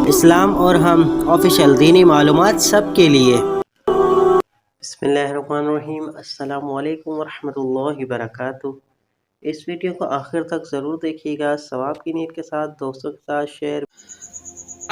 اسلام اور ہم آفیشیل دینی معلومات سب کے لیے۔ بسم اللہ الرحمن الرحیم۔ السلام علیکم ورحمۃ اللہ وبرکاتہ۔ اس ویڈیو کو آخر تک ضرور دیکھیے گا، ثواب کی نیت کے ساتھ دوستوں کے ساتھ شیئر۔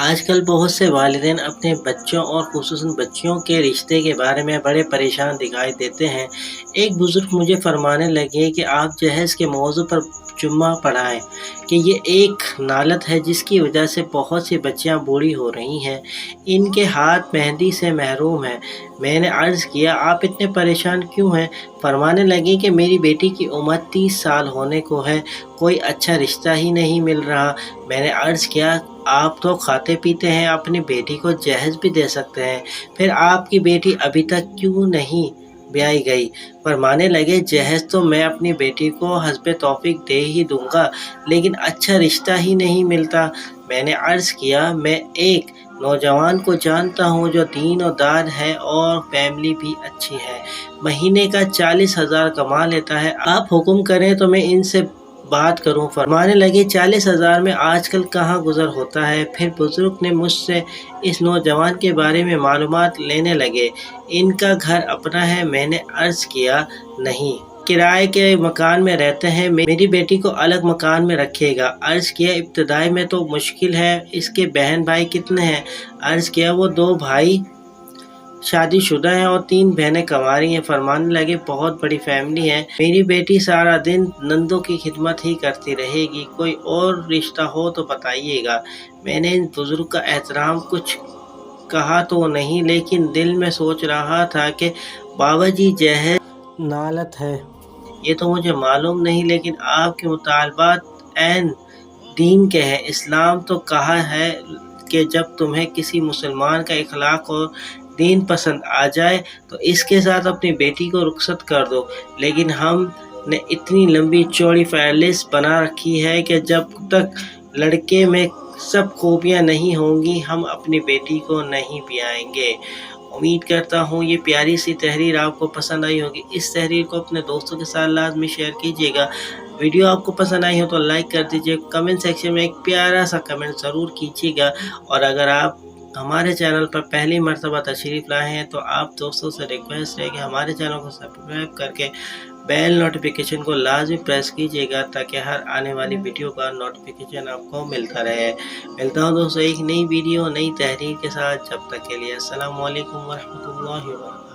آج کل بہت سے والدین اپنے بچوں اور خصوصاً بچیوں کے رشتے کے بارے میں بڑے پریشان دکھائی دیتے ہیں۔ ایک بزرگ مجھے فرمانے لگے کہ آپ جہیز کے موضوع پر جمعہ پڑھائیں کہ یہ ایک نالت ہے جس کی وجہ سے بہت سی بچیاں بوڑھی ہو رہی ہیں، ان کے ہاتھ مہندی سے محروم ہیں۔ میں نے عرض کیا آپ اتنے پریشان کیوں ہیں؟ فرمانے لگے کہ میری بیٹی کی عمر 30 سال ہونے کو ہے، کوئی اچھا رشتہ ہی نہیں مل رہا۔ میں نے عرض کیا آپ تو کھاتے پیتے ہیں، اپنی بیٹی کو جہیز بھی دے سکتے ہیں، پھر آپ کی بیٹی ابھی تک کیوں نہیں بیائی گئی؟ فرمانے لگے جہیز تو میں اپنی بیٹی کو حسب توفیق دے ہی دوں گا، لیکن اچھا رشتہ ہی نہیں ملتا۔ میں نے عرض کیا میں ایک نوجوان کو جانتا ہوں جو دین و دار ہے اور فیملی بھی اچھی ہے، مہینے کا 40,000 کما لیتا ہے، آپ حکم کریں تو میں ان سے بات کروں۔ فرمانے لگے 40,000 میں آج کل کہاں گزر ہوتا ہے؟ پھر بزرگ نے مجھ سے اس نوجوان کے بارے میں معلومات لینے لگے۔ ان کا گھر اپنا ہے؟ میں نے عرض کیا نہیں، کرائے کے مکان میں رہتے ہیں، میری بیٹی کو الگ مکان میں رکھے گا۔ عرض کیا ابتدائی میں تو مشکل ہے، اس کے بہن بھائی کتنے ہیں؟ عرض کیا وہ 2 بھائی شادی شدہ ہیں اور 3 بہنیں کنواری ہیں۔ فرمانے لگے بہت بڑی فیملی ہے، میری بیٹی سارا دن نندوں کی خدمت ہی کرتی رہے گی، کوئی اور رشتہ ہو تو بتائیے گا۔ میں نے ان بزرگ کا احترام کچھ کہا تو نہیں، لیکن دل میں سوچ رہا تھا کہ بابا جی جہیز نالت ہے یہ تو مجھے معلوم نہیں، لیکن آپ کے مطالبات عین دین کے ہیں۔ اسلام تو کہا ہے کہ جب تمہیں کسی مسلمان کا اخلاق اور دین پسند آ جائے تو اس کے ساتھ اپنی بیٹی کو رخصت کر دو، لیکن ہم نے اتنی لمبی چوڑی فہرست بنا رکھی ہے کہ جب تک لڑکے میں سب خوبیاں نہیں ہوں گی ہم اپنی بیٹی کو نہیں بیائیں گے۔ امید کرتا ہوں یہ پیاری سی تحریر آپ کو پسند آئی ہوگی۔ اس تحریر کو اپنے دوستوں کے ساتھ لازمی شیئر کیجیے گا۔ ویڈیو آپ کو پسند آئی ہو تو لائک کر دیجیے، کمنٹ سیکشن میں ایک پیارا سا کمنٹ ضرور کیجیے گا، اور اگر آپ ہمارے چینل پر پہلی مرتبہ تشریف لائے ہیں تو آپ دوستوں سے ریکویسٹ ہے کہ ہمارے چینل کو سبسکرائب کر کے بیل نوٹیفیکیشن کو لازمی پریس کیجیے گا تاکہ ہر آنے والی ویڈیو کا نوٹیفیکیشن آپ کو ملتا رہے۔ ملتا ہوں دوستوں ایک نئی ویڈیو نئی تحریر کے ساتھ، جب تک کے لیے السلام علیکم ورحمۃ اللہ وبرکاتہ۔